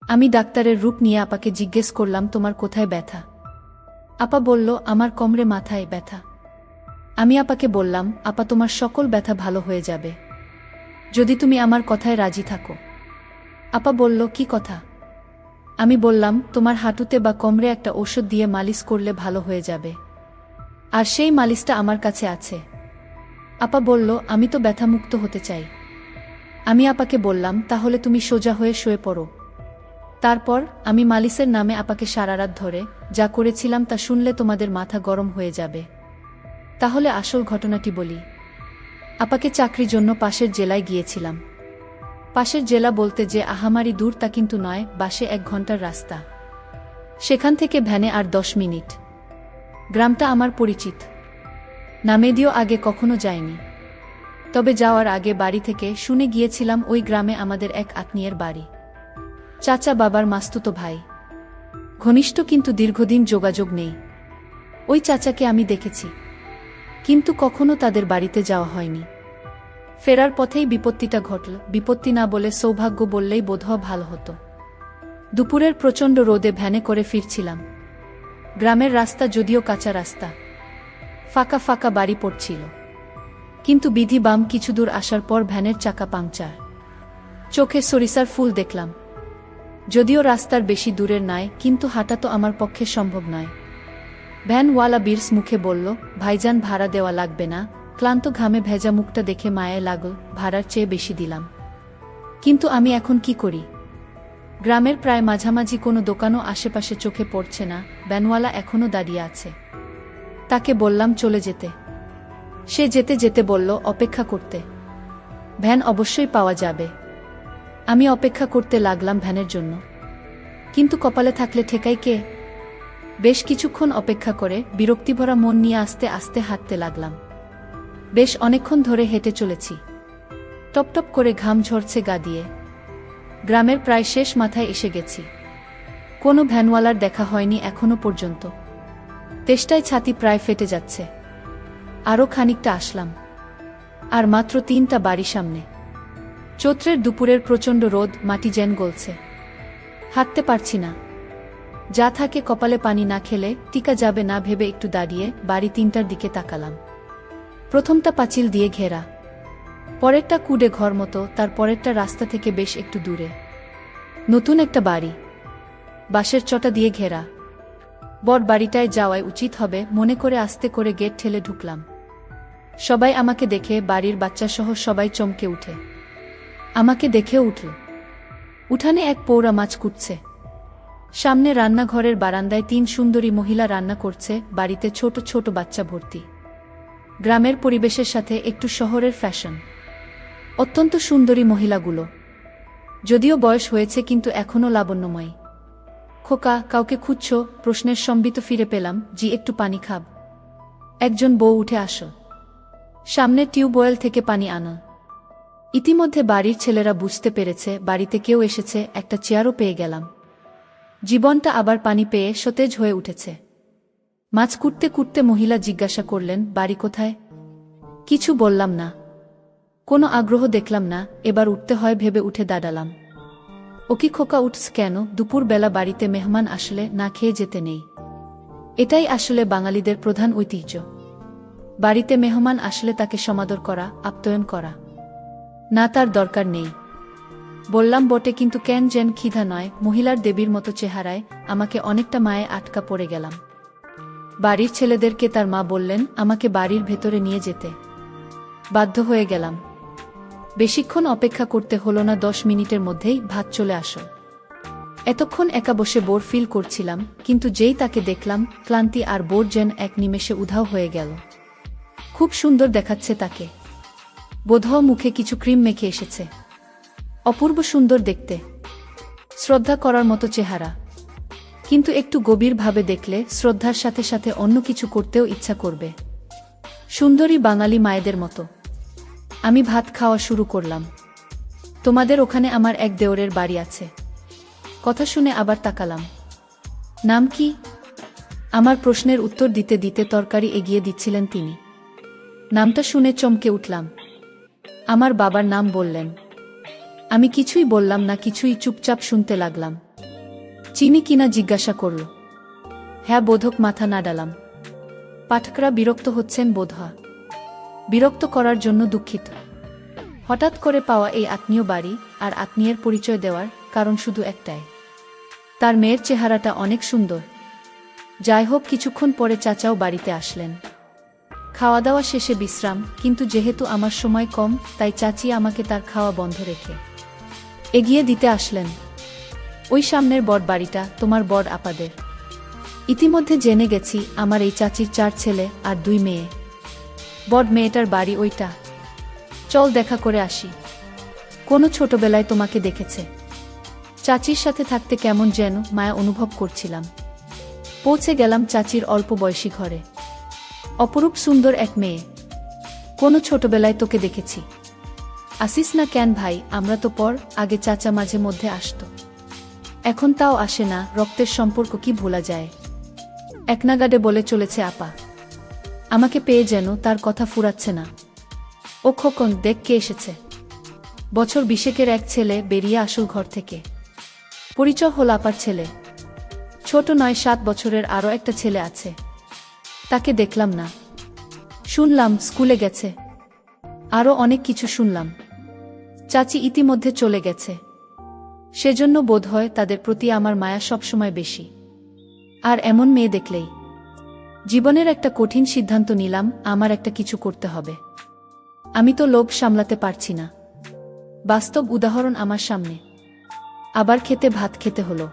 আমি ডাক্তারের রূপ নিয়ে আপাকে জিজ্ঞেস করলাম, তোমার কোথায় ব্যথা? আপা বলল, আমার কোমরে মাথায় ব্যথা। আমি আপাকে বললাম, আপা তোমার সকল ব্যথা ভালো হয়ে যাবে যদি তুমি আমার কথায় রাজি থাকো। আপা বলল, কি কথা? আমি বললাম, তোমার হাঁটুতে বা কোমরে একটা ঔষধ দিয়ে মালিশ করলে ভালো হয়ে যাবে, আর সেই মালিশটা আমার কাছে আছে। আপা বলল, আমি তো ব্যথামুক্ত হতে চাই। আমি আপাকে বললাম, তাহলে তুমি সোজা হয়ে শুয়ে পড়ো। তারপর আমি মালিশের নামে আপাকে সারা রাত ধরে যা করেছিলাম তা শুনলে তোমাদের মাথা গরম হয়ে যাবে। তাহলে আসল ঘটনাটি বলি। আপাকে চাকরির জন্য পাশের জেলায় গিয়েছিলাম। পাশের জেলা বলতে যে আহামারি দূর তা কিন্তু নয়, বাসে 1 ঘন্টার রাস্তা। সেখান থেকে ভ্যানে আর 10 মিনিট। গ্রামটা আমার পরিচিত, নামেদিও আগে কখনো যাইনি। তবে যাওয়ার আগে বাড়ি থেকে শুনে গিয়েছিলাম ওই গ্রামে আমাদের এক আত্মীয়ের বাড়ি, চাচা বাবার মাস্তুতো ভাই। ঘনিষ্ঠ, কিন্তু দীর্ঘদিন যোগাযোগ নেই। ওই চাচাকে আমি দেখেছি, কিন্তু কখনো তাদের বাড়িতে যাওয়া হয়নি। ফেরার পথেই বিপত্তিটা ঘটল। বিপত্তি না বলে সৌভাগ্য বললেই বোধহয় ভালো হতো। দুপুরের প্রচণ্ড রোদে ভ্যানে করে ফিরছিলাম। গ্রামের রাস্তা যদিও কাঁচা রাস্তা, ফাঁকা ফাঁকা বাড়ি পড়ছিল, কিন্তু বিধি বাম কিছু দূর আসার পর ভ্যানের চাকা পাংচার। চোখে সরিষার ফুল দেখলাম। যদিও রাস্তার বেশি দূরের নয়, কিন্তু হাঁটা তো আমার পক্ষে সম্ভব নয়। ভ্যানওয়ালা বিরস মুখে বলল, ভাইজান ভাড়া দেওয়া লাগবে না। ক্লান্ত ঘামে ভেজা মুখটা দেখে মায়ায় লাগল। ভাড়ার চেয়ে বেশি দিলাম, কিন্তু আমি এখন কি করি? গ্রামের প্রায় মাঝামাঝি কোনো দোকানও আশেপাশে চোখে পড়ছে না। ভ্যানওয়ালা এখনো দাঁড়িয়ে আছে। তাকে বললাম চলে যেতে। সে যেতে যেতে বলল, অপেক্ষা করতে। ভ্যান অবশ্যই পাওয়া যাবে। আমি অপেক্ষা করতে লাগলাম ভ্যানের জন্য, কিন্তু কপালে থাকলে ঠেকাই কে? বেশ কিছুক্ষণ অপেক্ষা করে বিরক্তিভরা মন নিয়ে আস্তে আস্তে হাঁটতে লাগলাম। বেশ অনেকক্ষণ ধরে হেঁটে চলেছি। টপটপ করে ঘাম ঝরছে গা দিয়ে। গ্রামের প্রায় শেষ মাথায় এসে গেছি। কোনো ভ্যানওয়ালার দেখা হয়নি এখনো পর্যন্ত। তেষ্টায় ছাতি প্রায় ফেটে যাচ্ছে। আরও খানিকটা আসলাম, আর মাত্র 3টা বাড়ি সামনে। চৈত্রের দুপুরের প্রচণ্ড রোদ, মাটি যেন গলছে। হাঁটতে পারছি না। যা থাকে কপালে পানি না খেলে টিকা যাবে না ভেবে একটু দাঁড়িয়ে বাড়ি 3টার দিকে তাকালাম। প্রথমটা পাঁচিল দিয়ে ঘেরা, পরেরটা কুডে ঘর মতো, তার পরেরটা রাস্তা থেকে বেশ একটু দূরে। নতুন একটা বাড়ি, বাঁশের চটা দিয়ে ঘেরা। বড় বাড়িটায় যাওয়াই উচিত হবে মনে করে আস্তে করে গেট ঠেলে ঢুকলাম। সবাই আমাকে দেখে, বাড়ির বাচ্চাসহ সবাই চমকে উঠে। আমাকে দেখেও উঠল। উঠানে এক পৌরা মাছ কুটছে। সামনে রান্নাঘরের বারান্দায় 3 সুন্দরী মহিলা রান্না করছে। বাড়িতে ছোট ছোট বাচ্চা ভর্তি। গ্রামের পরিবেশের সাথে একটু শহরের ফ্যাশন। অত্যন্ত সুন্দরী মহিলাগুলো, যদিও বয়স হয়েছে কিন্তু এখনও লাবণ্যময়ী। খোকা, কাউকে খুঁজছ? প্রশ্নের সম্বিত ফিরে পেলাম। জি, একটু পানি খাব। একজন বউ উঠে আসো, সামনে টিউবওয়েল থেকে পানি আনা। ইতিমধ্যে বাড়ির ছেলেরা বুঝতে পেরেছে বাড়িতে কেউ এসেছে। একটা চেয়ারও পেয়ে গেলাম। জীবনটা আবার পানি পেয়ে সতেজ হয়ে উঠেছে। মাছ কুটতে কুটতে মহিলা জিজ্ঞাসা করলেন, বাড়ি কোথায়? কিছু বললাম না। কোনো আগ্রহ দেখলাম না। এবার উঠতে হয় ভেবে উঠে দাঁড়ালাম। ও কি খোকা, উঠস কেন? দুপুরবেলা বাড়িতে মেহমান আসলে না খেয়ে যেতে নেই। এটাই আসলে বাঙালিদের প্রধান ঐতিহ্য। বাড়িতে মেহমান আসলে তাকে সমাদর করা, আপ্যায়ন করা। না, তার দরকার নেই। বললাম বটে, কিন্তু কেন যেন ক্ষিধা নয়। মহিলার দেবীর মতো চেহারায় আমাকে অনেকটা মায়ে আটকা পড়ে গেলাম। বাড়ির ছেলেদেরকে তার মা বললেন আমাকে বাড়ির ভেতরে নিয়ে যেতে। বাধ্য হয়ে গেলাম। বেশিক্ষণ অপেক্ষা করতে হলো না, 10 মিনিটের মধ্যেই ভাত চলে আসো। এতক্ষণ একা বসে বোর ফিল করছিলাম, কিন্তু যেই তাকে দেখলাম, ক্লান্তি আর বোর যেন এক নিমেষে উধাও হয়ে গেল। খুব সুন্দর দেখাচ্ছে তাকে। বোধহয় মুখে কিছু ক্রিম মেখে এসেছে। অপূর্ব সুন্দর দেখতে, শ্রদ্ধা করার মতো চেহারা। কিন্তু একটু গভীরভাবে দেখলে শ্রদ্ধার সাথে সাথে অন্য কিছু করতেও ইচ্ছা করবে। সুন্দরী বাঙালি মায়েদের মতো। আমি ভাত খাওয়া শুরু করলাম। তোমাদের ওখানে আমার এক দেওরের বাড়ি আছে। কথা শুনে আবার তাকালাম। নাম কি? আমার প্রশ্নের উত্তর দিতে দিতে তরকারি এগিয়ে দিচ্ছিলেন তিনি। নামটা শুনে চমকে উঠলাম। আমার বাবার নাম বললেন। আমি কিছুই বললাম না, কিছুই চুপচাপ শুনতে লাগলাম। চিনি কিনা জিজ্ঞাসা করল। হ্যাঁ বোধক মাথা নাড়ালাম। পাঠকরা বিরক্ত হচ্ছেন বোধহয়। বিরক্ত করার জন্য দুঃখিত। হঠাৎ করে পাওয়া এই আত্মীয় বাড়ি আর আত্মীয়ের পরিচয় দেওয়ার কারণ শুধু একটাই, তার মেয়ের চেহারাটা অনেক সুন্দর। যাই হোক, কিছুক্ষণ পরে চাচাও বাড়িতে আসলেন। খাওয়া দাওয়া শেষে বিশ্রাম, কিন্তু যেহেতু আমার সময় কম তাই চাচি আমাকে তার খাওয়া বন্ধ রেখে এগিয়ে দিতে আসলেন। ওই সামনের বড় বাড়িটা তোমার বড় আপাদের। ইতিমধ্যে জেনে গেছি আমার এই চাচির 4 ছেলে আর 2 মেয়ে। বড় মেয়েটার বাড়ি ওইটা। চল দেখা করে আসি। কোনো ছোটবেলায় তোমাকে দেখেছে। চাচির সাথে থাকতে কেমন যেন মায়া অনুভব করছিলাম। পৌঁছে গেলাম চাচির অল্প বয়সী ঘরে। অপরূপ সুন্দর এক মেয়ে। কোনো ছোটবেলায় তোকে দেখেছি। আসিস না কেন ভাই? আমরা তো পর আগে চাচা মাঝে মধ্যে আসতো, এখন তাও আসে না। রক্তের সম্পর্ক কি ভোলা যায়? একনাগাড়ে বলে চলেছে আপা। আমাকে পেয়ে যেন তার কথা ফুরাচ্ছে না। ও খোকন, দেখ কে এসেছে। বছর 20 এক ছেলে বেরিয়ে আসল ঘর থেকে। পরিচয় হল আপার ছেলে। ছোট নয়, 7 বছরের আরও একটা ছেলে আছে। তাকে দেখলাম না। শুনলাম স্কুলে গেছে। আরও অনেক কিছু শুনলাম। চাচি ইতিমধ্যে চলে গেছে, সেজন্য বোধহয় তাদের প্রতি আমার মায়া সবসময় বেশি। আর এমন মেয়ে দেখলেই জীবনের একটা কঠিন সিদ্ধান্ত নিলাম, আমার একটা কিছু করতে হবে। আমি তো লোভ সামলাতে পারছি না। বাস্তব উদাহরণ আমার সামনে। আবার ভাত খেতে হলো।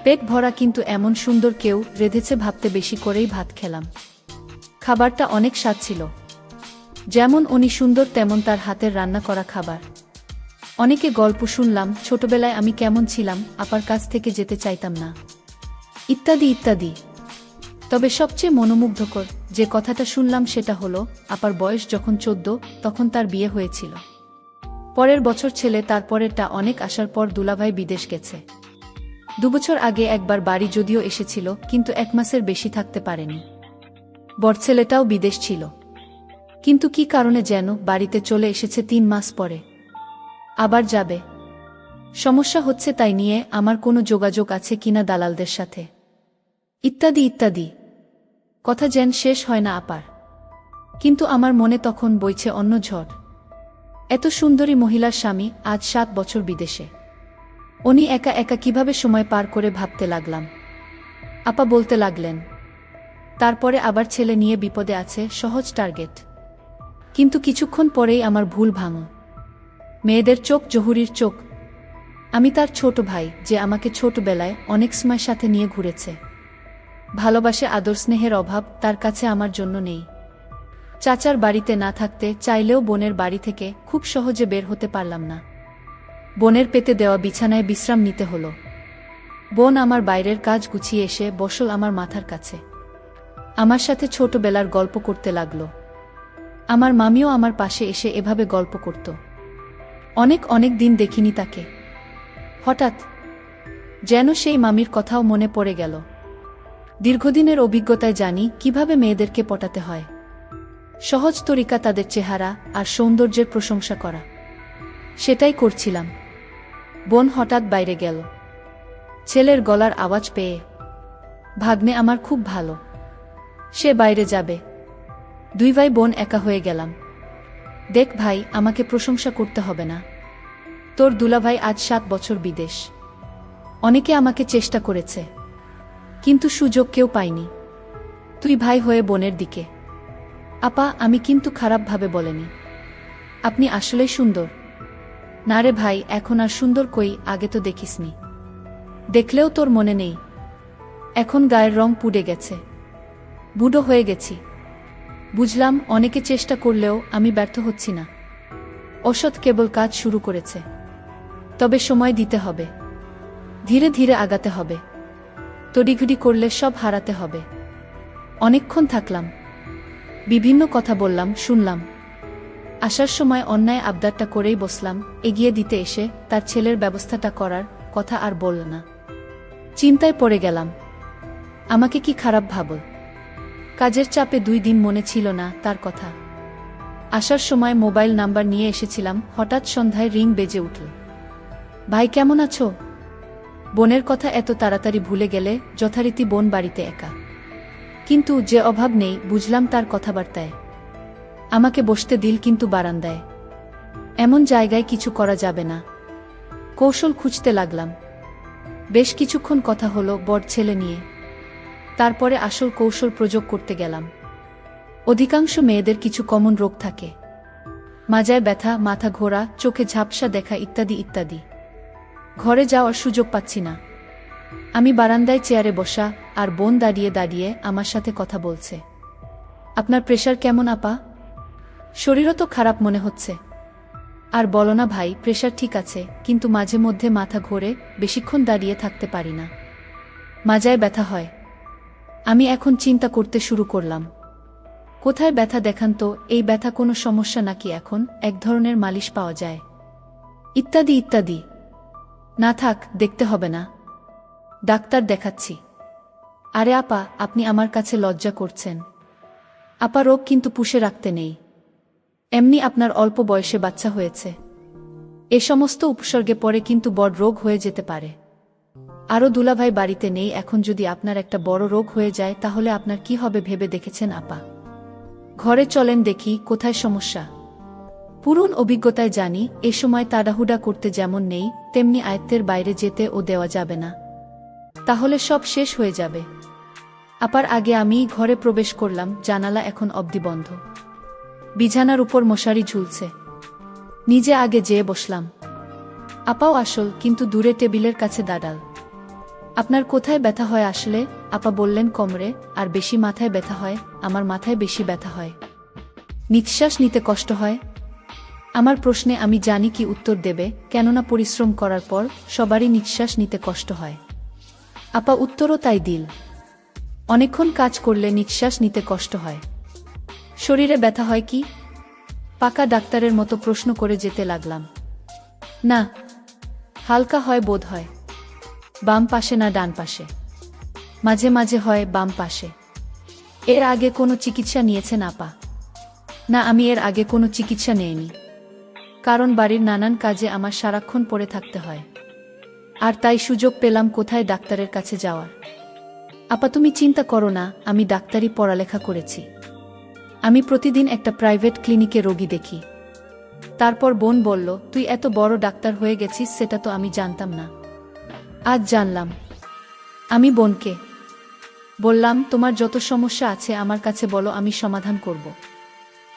পেট ভরা, কিন্তু এমন সুন্দর কেউ রেঁধেছে ভাবতে বেশি করেই ভাত খেলাম। খাবারটা অনেক স্বাদ ছিল। যেমন উনি সুন্দর তেমন তার হাতের রান্না করা খাবার। অনেকে গল্প শুনলাম, ছোটবেলায় আমি কেমন ছিলাম, আপার কাছ থেকে যেতে চাইতাম না, ইত্যাদি ইত্যাদি। তবে সবচেয়ে মনোমুগ্ধকর যে কথাটা শুনলাম সেটা হলো, আপার বয়স যখন 14 তখন তার বিয়ে হয়েছিল। পরের বছর ছেলে, তারপরেরটা অনেক আসার পর দুলাভাই বিদেশ গেছে। 2 বছর আগে একবার বাড়ি যদিও এসেছিল, কিন্তু 1 মাসের বেশি থাকতে পারেনি। বড় ছেলেটাও বিদেশ ছিল, কিন্তু কি কারণে যেন বাড়িতে চলে এসেছে 3 মাস পরে। আবার যাবে। সমস্যা হচ্ছে তাই নিয়ে আমার কোনো যোগাযোগ আছে কিনা দালালদের সাথে, ইত্যাদি ইত্যাদি। কথা যেন শেষ হয় না আপার। কিন্তু আমার মনে তখন বইছে অন্য ঝড়। এত সুন্দরী মহিলার স্বামী আজ 7 বছর বিদেশে। উনি একা একা কিভাবে সময় পার করে ভাবতে লাগলাম। আপা বলতে লাগলেন, তারপরে আবার ছেলে নিয়ে বিপদে আছে, সহজ টার্গেট। কিন্তু কিছুক্ষণ পরেই আমার ভুল ভাঙল। মেয়েদের চোখ জহুরির চোখ। আমি তার ছোট ভাই, যে আমাকে ছোটবেলায় অনেক সময় সাথে নিয়ে ঘুরেছে। ভালোবাসে, আদর স্নেহের অভাব তার কাছে আমার জন্য নেই। চাচার বাড়িতে না থাকতে চাইলেও বোনের বাড়ি থেকে খুব সহজে বের হতে পারলাম না। বোনের পেতে দেওয়া বিছানায় বিশ্রাম নিতে হলো। বোন আমার বাইরের কাজ গুছিয়ে এসে বসল আমার মাথার কাছে। আমার সাথে ছোটবেলার গল্প করতে লাগলো। আমার মামিও আমার পাশে এসে এভাবে গল্প করত। অনেক অনেক দিন দেখিনি তাকে। হঠাৎ যেন সেই মামির কথাও মনে পড়ে গেল। দীর্ঘদিনের অভিজ্ঞতায় জানি কিভাবে মেয়েদেরকে পটাতে হয়। সহজ তরিকা তাদের চেহারা আর সৌন্দর্যের প্রশংসা করা। সেটাই করছিলাম। বোন হঠাৎ বাইরে গেল। ছেলের গলার আওয়াজ পেয়ে। ভাগ্নে আমার খুব ভালো, সে বাইরে যাবে। 2 ভাই বোন একা হয়ে গেলাম। দেখ ভাই, আমাকে প্রশংসা করতে হবে না। তোর দুলাভাই আজ 7 বছর বিদেশ। অনেকে আমাকে চেষ্টা করেছে, কিন্তু সুযোগ কেউ পায়নি। তুই ভাই হয়ে বোনের দিকে। আপা, আমি কিন্তু খারাপভাবে বলেনি। আপনি আসলেই সুন্দর। না রে ভাই, এখন আর সুন্দর কই, আগে তো দেখিসনি। দেখলেও তোর মনে নেই। এখন গায়ের রং পুড়ে গেছে, বুড়ো হয়ে গেছি। বুঝলাম অনেকে চেষ্টা করলেও আমি ব্যর্থ হচ্ছি না। অসৎ কেবল কাজ শুরু করেছে। তবে সময় দিতে হবে, ধীরে ধীরে আগাতে হবে। তড়িঘড়ি করলে সব হারাতে হবে। অনেকক্ষণ থাকলাম, বিভিন্ন কথা বললাম, শুনলাম। আসার সময় অন্যায় আবদারটা করেই বসলাম। এগিয়ে দিতে এসে তার ছেলের ব্যবস্থাটা করার কথা আর বলল না। চিন্তায় পড়ে গেলাম, আমাকে কি খারাপ ভাবল। কাজের চাপে 2 দিন মনে ছিল না তার কথা। আসার সময় মোবাইল নাম্বার নিয়ে এসেছিলাম। হঠাৎ সন্ধ্যায় রিং বেজে উঠল। ভাই কেমন আছো? বোনের কথা এত তাড়াতাড়ি ভুলে গেলে? যথারীতি বোন বাড়িতে একা, কিন্তু যে অভাব নেই বুঝলাম তার কথাবার্তায়। আমাকে বসতে দিল কিন্তু বারান্দায়, এমন জায়গায় কিছু করা যাবে না। কৌশল খুঁজতে লাগলাম। বেশ কিছুক্ষণ কথা হলো বড় ছেলে নিয়ে, তারপরে আসল কৌশল প্রয়োগ করতে গেলাম। অধিকাংশ মেয়েদের কিছু কমন রোগ থাকে, মাজায় ব্যথা, মাথা ঘোরা, চোখে ঝাপসা দেখা ইত্যাদি ইত্যাদি। ঘরে যাওয়ার সুযোগ পাচ্ছি না। আমি বারান্দায় চেয়ারে বসা, আর বোন দাঁড়িয়ে দাঁড়িয়ে আমার সাথে কথা বলছে। আপনার প্রেশার কেমন আপা? শরীরও তো খারাপ মনে হচ্ছে। আর বলো না ভাই, প্রেশার ঠিক আছে, কিন্তু মাঝে মধ্যে মাথা ঘোরে, বেশিক্ষণ দাঁড়িয়ে থাকতে পারি না, মাজায় ব্যথা হয়। আমি এখন চিন্তা করতে শুরু করলাম, কোথায় ব্যথা দেখান তো, এই ব্যথা কোনো সমস্যা নাকি, এখন এক ধরনের মালিশ পাওয়া যায়, ইত্যাদি ইত্যাদি। না থাক, দেখতে হবে না, ডাক্তার দেখাচ্ছি। আরে আপা, আপনি আমার কাছে লজ্জা করছেন। আপা, রোগ কিন্তু পুষে রাখতে নেই, এমনি আপনার অল্প বয়সে বাচ্চা হয়েছে, এ সমস্ত উপসর্গে পরে কিন্তু বড় রোগ হয়ে যেতে পারে। আরও দুলাভাই বাড়িতে নেই, এখন যদি আপনার একটা বড় রোগ হয়ে যায় তাহলে আপনার কি হবে ভেবে দেখেছেন আপা? ঘরে চলেন দেখি কোথায় সমস্যা। পুরন অভিজ্ঞতায় জানি এ সময় তাড়াহুড়া করতে যেমন নেই, তেমনি আয়ত্তের বাইরে যেতে ও দেওয়া যাবে না, তাহলে সব শেষ হয়ে যাবে। আপার আগে আমি ঘরে প্রবেশ করলাম, জানালা এখন অবধি বন্ধ, বিছানার উপর মশারি ঝুলছে। নিজে আগে যেয়ে বসলাম। আপাও আসল, কিন্তু দূরে টেবিলের কাছে দাঁড়াল। আপনার কোথায় ব্যথা হয় আসলে? আপা বললেন কোমরে, আর বেশি মাথায় ব্যথা হয়। আমার মাথায় বেশি ব্যথা হয়, নিঃশ্বাস নিতে কষ্ট হয়। আমার প্রশ্নে আমি জানি কি উত্তর দেবে, কেননা পরিশ্রম করার পর সবারই নিঃশ্বাস নিতে কষ্ট হয়। আপা উত্তরও তাই দিল, অনেকক্ষণ কাজ করলে নিঃশ্বাস নিতে কষ্ট হয়। শরীরে ব্যথা হয় কি? পাকা ডাক্তারের মতো প্রশ্ন করে যেতে লাগলাম। না, হালকা হয় বোধ হয়, বাম পাশে না ডান পাশে, মাঝে মাঝে হয় বাম পাশে। এর আগে কোনো চিকিৎসা নিয়েছেন আপা? না, আমি এর আগে কোনো চিকিৎসা নেইনি, কারণ বাড়ির নানান কাজে আমার সারাক্ষণ পড়ে থাকতে হয়, আর তাই সুযোগ পেলাম কোথায় ডাক্তারের কাছে যাওয়ার। আপা তুমি চিন্তা করো না, আমি ডাক্তারি পড়ালেখা করেছি, আমি প্রতিদিন একটা প্রাইভেট ক্লিনিকে রোগী দেখি। তারপর বোন বলল, তুই এত বড় ডাক্তার হয়ে গেছিস, সেটা তো আমি জানতাম না, আজ জানলাম। আমি বোনকে বললাম, তোমার যত সমস্যা আছে আমার কাছে বলো, আমি সমাধান করব।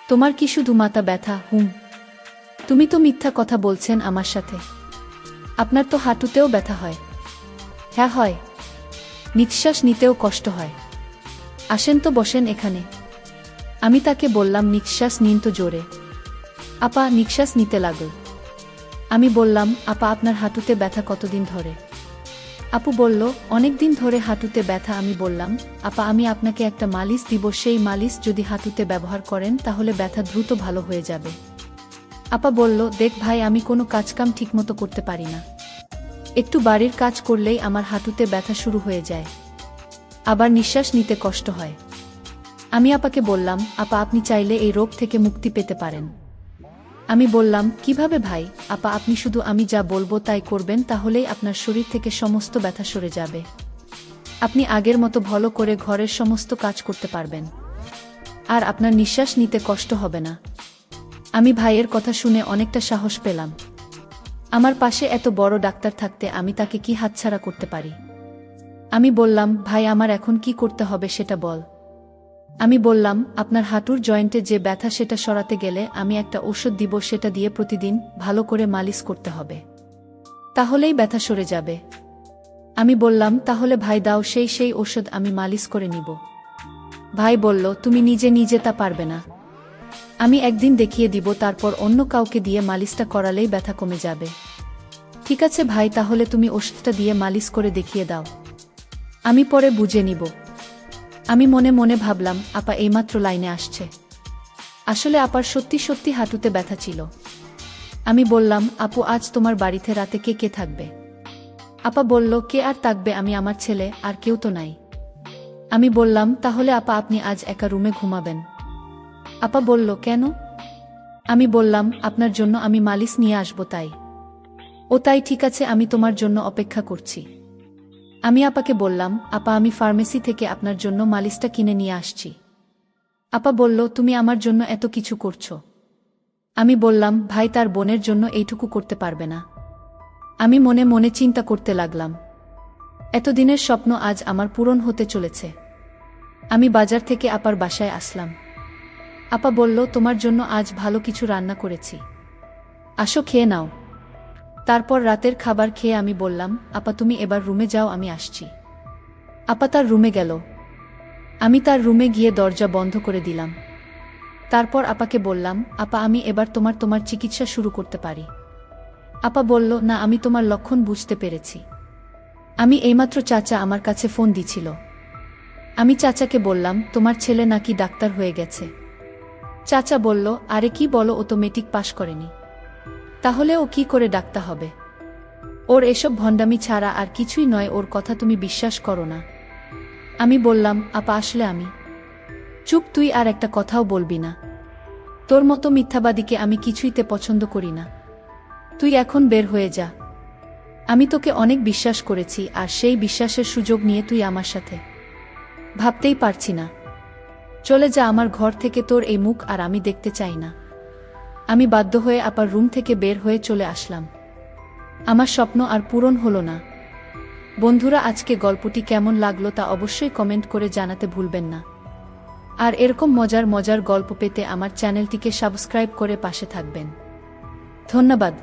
তোমার কি শুধু মাথা ব্যথা? তুমি তো মিথ্যা কথা বলছেন আমার সাথে, আপনার তো হাঁটুতেও ব্যথা হয়। হ্যাঁ হয়, নিঃশ্বাস নিতেও কষ্ট হয়। আসেন তো বসেন এখানে। আমি তাকে বললাম, নিঃশ্বাস নিন তো জোরে। আপা নিঃশ্বাস নিতে লাগল। আমি বললাম, আপা আপনার হাঁটুতে ব্যথা কতদিন ধরে? আপু বলল, অনেক দিন ধরে হাঁটুতে ব্যথা। আমি বললাম, আপা আমি আপনাকে একটা মালিশ দিব, সেই মালিশ যদি হাঁটুতে ব্যবহার করেন তাহলে ব্যথা দ্রুত ভালো হয়ে যাবে। আপা বলল, দেখ ভাই, আমি কোনো কাজকাম ঠিকমতো করতে পারি না, একটু বাড়ির কাজ করলেই আমার হাঁটুতে ব্যথা শুরু হয়ে যায়, আবার নিঃশ্বাস নিতে কষ্ট হয়। আমি আপাকে বললাম, আপা আপনি চাইলে এই রোগ থেকে মুক্তি পেতে পারেন। আমি বললাম, কিভাবে ভাই? আপা আপনি শুধু আমি যা বলবো তাই করবেন, তাহলেই আপনার শরীর থেকে সমস্ত ব্যথা সরে যাবে, আপনি আগের মতো ভালো করে ঘরের সমস্ত কাজ করতে পারবেন, আর আপনার নিঃশ্বাস নিতে কষ্ট হবে না। আমি ভাইয়ের কথা শুনে অনেকটা সাহস পেলাম। আমার পাশে এত বড় ডাক্তার থাকতে আমি তাকে কি হাতছাড়া করতে পারি? আমি বললাম, ভাই আমার এখন কি করতে হবে সেটা বল। আমি বললাম, আপনার হাঁটুর জয়েন্টে যে ব্যথা সেটা সরাতে গেলে আমি একটা ঔষধ দিব, সেটা দিয়ে প্রতিদিন ভালো করে মালিশ করতে হবে, তাহলেই ব্যথা সরে যাবে। আমি বললাম, তাহলে ভাই দাও সেই ঔষধ, আমি মালিশ করে নিব। ভাই বলল, তুমি নিজে নিজে তা পারবে না, আমি একদিন দেখিয়ে দিব, তারপর অন্য কাউকে দিয়ে মালিশটা করালেই ব্যথা কমে যাবে। ঠিক আছে ভাই, তাহলে তুমি ওষুধটা দিয়ে মালিশ করে দেখিয়ে দাও, আমি পরে বুঝে নিব। আমি মনে মনে ভাবলাম, আপা এইমাত্র লাইনে আসছে। আসলে আপার সত্যি সত্যি হাঁটুতে ব্যথা ছিল। আমি বললাম, আপু আজ তোমার বাড়িতে রাতে কে কে থাকবে? আপা বলল, কে আর থাকবে, আমি আমার ছেলে, আর কেউ তো নাই। আমি বললাম, তাহলে আপা আপনি আজ একা রুমে ঘুমাবেন? আপা বলল, কেন? আমি বললাম, আপনার জন্য আমি মালিশ নিয়ে আসবো তাই। ও তাই, ঠিক আছে, আমি তোমার জন্য অপেক্ষা করছি। আমি আপাকে বললাম, আপা আমি ফার্মেসি থেকে আপনার জন্য মালিশটা কিনে নিয়ে আসছি। আপা বলল, তুমি আমার জন্য এত কিছু করছো। আমি বললাম, ভাই তার বোনের জন্য এইটুকু করতে পারবে না। আমি মনে মনে চিন্তা করতে লাগলাম, এতদিনের স্বপ্ন আজ আমার পূরণ হতে চলেছে। আমি বাজার থেকে আপার বাসায় আসলাম। আপা বলল, তোমার জন্য আজ ভালো কিছু রান্না করেছি, আসো খেয়ে নাও। তারপর রাতের খাবার খেয়ে আমি বললাম, আপা তুমি এবার রুমে যাও, আমি আসছি। আপা তার রুমে গেল। আমি তার রুমে গিয়ে দরজা বন্ধ করে দিলাম। তারপর আপাকে বললাম, আপা আমি এবার তোমার চিকিৎসা শুরু করতে পারি। আপা বলল, না আমি তোমার লক্ষণ বুঝতে পেরেছি। আমি এইমাত্র চাচা আমার কাছে ফোন দিছিল। আমি চাচাকে বললাম, তোমার ছেলে নাকি ডাক্তার হয়ে গেছে। চাচা বলল, আরে কি বলো, ও তো মেট্রিক পাশ করেনি, তাহলে ও কি করে ডাক্তার হবে? ওর এসব ভণ্ডামি ছাড়া আর কিছুই নয়, ওর কথা তুমি বিশ্বাস করো না। আমি বললাম, আপা আসলে আমি। চুপ, তুই আর একটা কথাও বলবি না। তোর মতো মিথ্যাবাদীকে আমি কিছুইতে পছন্দ করি না। তুই এখন বের হয়ে যা। আমি তোকে অনেক বিশ্বাস করেছি, আর সেই বিশ্বাসের সুযোগ নিয়ে তুই আমার সাথে। ভাবতেই পারছি না। চলে যা আমার ঘর থেকে, তোর এই মুখ আর আমি দেখতে চাই না। আমি বাধ্য হয়ে আপার রুম থেকে বের হয়ে চলে আসলাম। আমার স্বপ্ন আর পূরণ হলো না। বন্ধুরা, আজকে গল্পটি কেমন লাগলো তা অবশ্যই কমেন্ট করে জানাতে ভুলবেন না। আর এরকম মজার মজার গল্প পেতে আমার চ্যানেলটিকে সাবস্ক্রাইব করে পাশে থাকবেন। ধন্যবাদ।